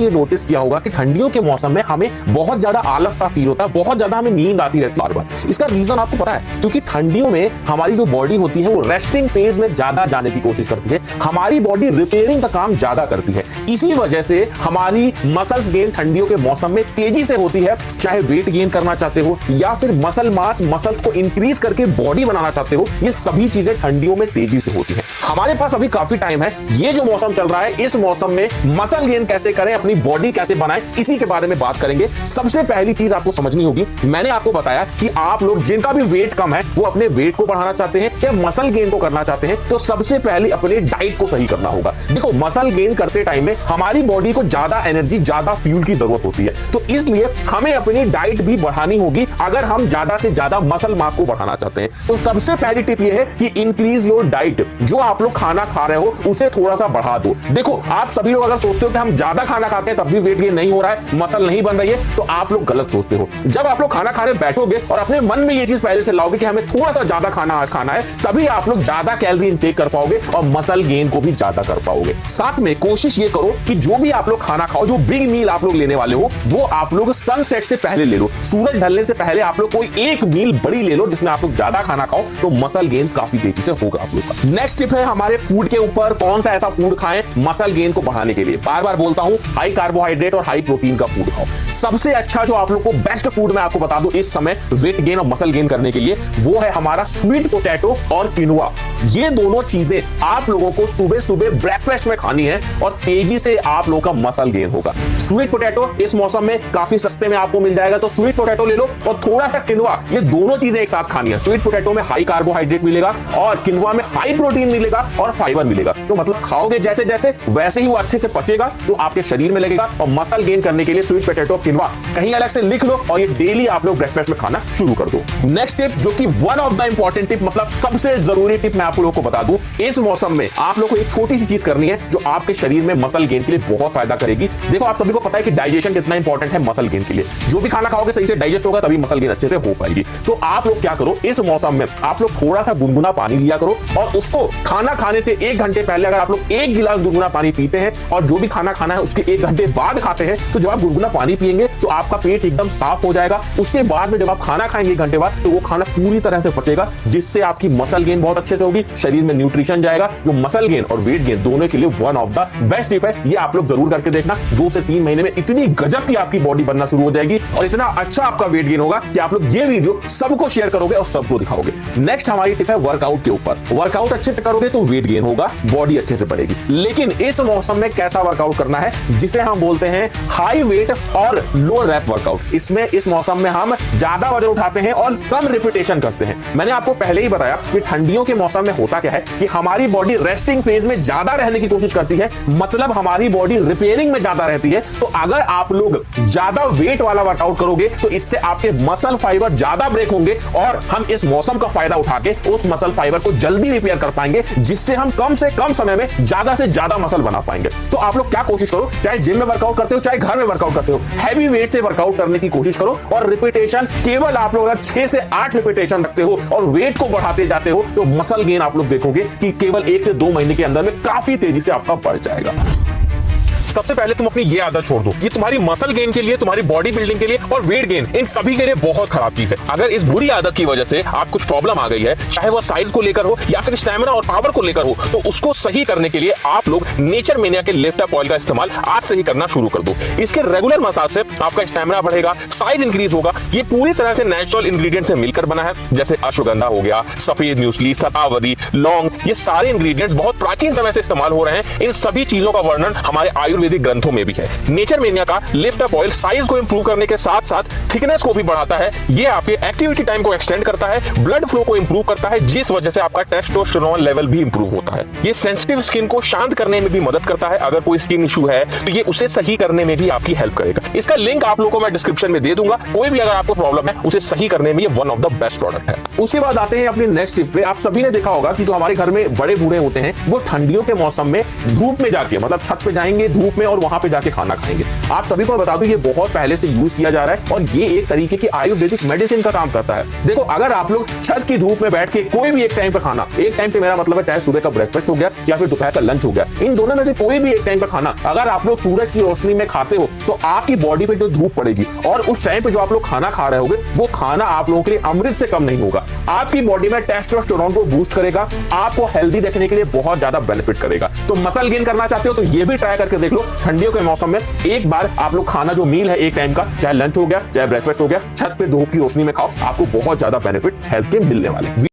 ये नोटिस किया होगा कि ठंडियों के मौसम में हमें बहुत ज्यादा आलस सा फील होता है, बहुत ज्यादा हमें नींद आती रहती है बार बार। इसका रीजन आपको पता है, क्योंकि ठंडियों में हमारी जो बॉडी होती है वो रेस्टिंग फेज में ज्यादा जाने की कोशिश करती है, हमारी बॉडी रिपेयरिंग का काम ज्यादा करती है। इसी वजह से हमारी मसल्स गेन ठंडियों के मौसम में तेजी से होती है। चाहे वेट गेन करना चाहते हो या फिर मसल मास, मसल्स को इंक्रीज करके बॉडी बनाना चाहते हो, ये सभी चीजें ठंडियों में तेजी से होती है। हमारे पास अभी काफी टाइम है, ये जो मौसम चल रहा है इस मौसम में मसल गेन कैसे करें, अपनी बॉडी कैसे बनाएं, इसी के बारे में बात करेंगे। सबसे पहली चीज आपको समझनी होगी, मैंने आपको बताया कि आप लोग जिनका भी वेट कम है वो अपने वेट को बढ़ाना चाहते हैं या मसल गेन को करना चाहते हैं, तो सबसे पहले अपने डाइट को सही करना होगा। देखो, मसल गेन करते टाइम में हमारी बॉडी को ज्यादा एनर्जी, ज्यादा फ्यूल की जरूरत होती है, तो इसलिए हमें अपनी डाइट भी बढ़ानी होगी अगर हम ज्यादा से ज्यादा मसल मास को बढ़ाना चाहते हैं। तो सबसे पहली टिप ये है कि इंक्रीज योर डाइट। जो आप लोग खाना खा रहे हो उसे थोड़ा सा बढ़ा दो। देखो, आप सभी लोग अगर सोचते हो कि हम ज्यादा खाना खाते हैं तब भी वेट गेन नहीं हो रहा है, मसल नहीं बन रही है, तो आप लोग गलत सोचते हो। जब आप लोग खाना खाने बैठोगे और अपने मन में ये चीज पहले से लाओगे कि हमें थोड़ा सा ज्यादा खाना आज खाना है, तभी आप लोग ज्यादा कैलोरी इंटेक कर पाओगे और मसल गेन को भी ज्यादा कर पाओगे। साथ में कोशिश ये करो कि जो भी आप लोग खाना खाओ, जो बिग मील आप लोग लेने वाले हो, वो आप लोग सनसेट से पहले ले लो। सूरज ढलने से पहले आप लोग कोई एक मील बड़ी ले लो जिसमें आप लोग ज्यादा खाना खाओ, तो मसल गेन काफी तेजी से होगा आप लोग का। नेक्स्ट टिप है हमारे फूड के ऊपर, कौन सा ऐसा फूड खाएं मसल गेन को बढ़ाने के लिए। बार बार बोलता हूं, हाई कार्बोहाइड्रेट और हाई प्रोटीन का फूड खाओ। सबसे अच्छा जो आप लोग को बेस्ट फूड मैं आपको बता दूं इस समय वेट गेन और मसल गेन करने के लिए, वो है हमारा स्वीट पोटैटो और किनुआ। ये दोनों चीजें आप लोगों को सुबह सुबह ब्रेकफास्ट में खानी है और तेजी से आप लोगों का मसल गेन होगा। स्वीट पोटैटो इस मौसम में काफी सस्ते में आपको मिल जाएगा, तो स्वीट पोटैटो ले लो और थोड़ा सा किनुआ, ये दोनों चीजें एक साथ खानी है। स्वीट पोटैटो में हाई कार्बोहाइड्रेट मिलेगा और किनुआ में हाई प्रोटीन मिलेगा और फाइबर मिलेगा। तो मतलब खाओगे जैसे जैसे वैसे ही वो अच्छे से पचेगा, तो आपके शरीर में लगेगा। और मसल गेन करने के लिए स्वीट पोटैटो किनुआ कहीं अलग से लिख लो और ये डेली आप लोग ब्रेकफास्ट में खाना शुरू कर दो। नेक्स्ट टिप, जो कि one of the important tip, मतलब सबसे जरूरी टिप मैं आप लोगों को बता दूं, इस मौसम में आप लोगों को एक छोटी सी चीज करनी है जो आपके शरीर में मसल गेन के लिए बहुत फायदा करेगी। देखो, आप सभी को पता है कि डाइजेशन कितना इंपॉर्टेंट है मसल गेन के लिए। जो भी खाना खाओगे सही से डाइजेस्ट होगा, तभी मसल गेन अच्छे से हो पाएगी। तो आप लोग क्या करो, इस मौसम में आप लोग थोड़ा सा गुनगुना पानी लिया करो और उसको खाना खाने से 1 घंटे पहले अगर आप लोग 1 गिलास गुनगुना पानी पीते हैं और जो भी खाना खाना है उसके 1 घंटे बाद खाते हैं, तो जब आप गुनगुना पानी पिएंगे तो आपका पेट एकदम साफ हो जाएगा। उसके बाद में जब आप खाना खाएंगे 1 घंटे बाद, तो वो खाना पूरी तरह से पचेगा, जिससे आपकी मसल गेन बहुत अच्छे से होगी, शरीर में न्यूट्रिशन जाएगा, जो मसल गेन और वेट गेन दोनों के लिए one of the best tip है। ये आप लोग जरूर करके देखना। 2 से 3 महीने में इतनी गजब की आपकी बॉडी बनना शुरू हो जाएगी और इतना अच्छा आपका वेट गेन होगा कि आप लोग ये वीडियो सबको शेयर करोगे और सबको दिखाओगे। नेक्स्ट हमारी टिप है वर्कआउट के ऊपर। वर्कआउट अच्छे से करोगे तो वेट गेन होगा, बॉडी अच्छे से बढ़ेगी। लेकिन इस मौसम में कैसा वर्कआउट करना है, जिसे हम बोलते हैं हाई वेट और लो रैप वर्कआउट। इसमें इस मौसम में हम ज्यादा वजन उठाते हैं और कम रिपीटेशन करते हैं। मैंने आपको पहले ही बताया कि ठंडियों के मौसम में होता क्या है कि हमारी बॉडी रेस्टिंग फेज में ज्यादा रहने की कोशिश करती है, मतलब हमारी बॉडी रिपेयरिंग में ज्यादा रहती है। तो अगर आप लोग ज्यादा वेट वाला वर्कआउट करोगे तो इससे आपके मसल फाइबर ज्यादा ब्रेक होंगे और हम इस मौसम का फायदा उठा के उस मसल फाइबर को जल्दी रिपेयर कर पाएंगे, जिससे हम कम से कम समय में ज्यादा से ज्यादा मसल बना पाएंगे। तो आप लोग क्या कोशिश करो, चाहे जिम में वर्कआउट करते हो चाहे घर में वर्कआउट करते हो, हैवी वेट से वर्कआउट करने की कोशिश करो और रिपीटेशन केवल आप लोग अगर 6 से 8 रिपीटेशन रखते हो और वेट को बढ़ाते जाते हो, तो मसल गेन आप लोग देखोगे कि केवल 1 से 2 महीने के अंदर में काफी तेजी से आपका बढ़ जाएगा। सबसे पहले तुम अपनी ये आदत छोड़ दो, ये तुम्हारी मसल गेन के लिए, तुम्हारी बॉडी बिल्डिंग के लिए और वेट गेन, इन सभी के लिए बहुत खराब चीज है। अगर इस बुरी आदत की वजह से आप कुछ प्रॉब्लम आ गई है, चाहे वो साइज को लेकर हो या फिर स्टैमिना और पावर को लेकर हो, तो उसको सही करने के लिए आप लोग नेचर मेनिया के लिफ्ट अप ऑयल का इस्तेमाल आज से ही करना शुरू कर दो। इसके रेगुलर मसाज से आपका स्टैमिना बढ़ेगा, साइज इंक्रीज होगा। ये पूरी तरह से नेचुरल इंग्रेडिएंट से मिलकर बना है, जैसे अश्वगंधा हो गया, सफेद म्यूसली, शतावरी, लौंग, ये सारे इंग्रेडिएंट्स बहुत प्राचीन समय से इस्तेमाल हो रहे हैं। इन सभी चीजों का वर्णन हमारे आयुर्वेदिक ग्रंथों में भी है। नेचर मेनिया का लिफ्ट अप ऑयल साइज को इंप्रूव करने के साथ साथ थिकनेस को भी बढ़ाता है। ये आपके एक्टिविटी टाइम को एक्सटेंड करता है, ब्लड फ्लो को इंप्रूव करता है, जिस वजह से आपका टेस्टोस्टेरोन लेवल भी इंप्रूव होता है। ये सेंसिटिव स्किन को शांत करने में भी मदद करता है। अगर कोई स्किन इशू है तो ये उसे सही करने में भी आपकी हेल्प करेगा। इसका लिंक आप लोगों को मैं डिस्क्रिप्शन में दे दूंगा। कोई भी अगर आपको प्रॉब्लम है उसे सही करने में ये one of the best product है। उसके बाद आते हैं अपने नेक्स्ट टिप पे। आप सभी ने देखा होगा कि जो हमारे घर में बड़े बूढ़े होते हैं वो ठंडियों के मौसम में धूप में जाके, मतलब छत पे जाएंगे, धूप धूप में और वहां पे जाके खाना खाएंगे। आप सभी को बता दूं ये बहुत पहले से यूज किया जा रहा है और ये एक तरीके की आयुर्वेदिक मेडिसिन का काम करता है। देखो अगर आप लोग छत की धूप में बैठ के कोई भी एक टाइम का खाना, एक टाइम से मेरा मतलब है चाहे सुबह का ब्रेकफास्ट हो गया या फिर दोपहर का लंच हो गया, इन दोनों में से कोई भी एक टाइम का खाना अगर आप लोग सूरज की रोशनी में खाते हो तो आपकी बॉडी पे जो धूप पड़ेगी और उस टाइम पे जो आप लोग खाना खा रहे होगे वो खाना आप लोगों के लिए अमृत से कम नहीं होगा। आपकी बॉडी में टेस्टोस्टेरोन को बूस्ट करेगा, आपको हेल्दी रखने के लिए बहुत ज्यादा बेनिफिट करेगा। तो मसल गेन करना चाहते हो तो ये भी ट्राई करके देख लो। ठंडियों के मौसम में एक बार आप लोग खाना जो मील है एक टाइम का, चाहे लंच हो गया चाहे ब्रेकफास्ट हो गया, छत पे धूप की रोशनी में खाओ, आपको बहुत ज्यादा बेनिफिट हेल्थ के मिलने वाले।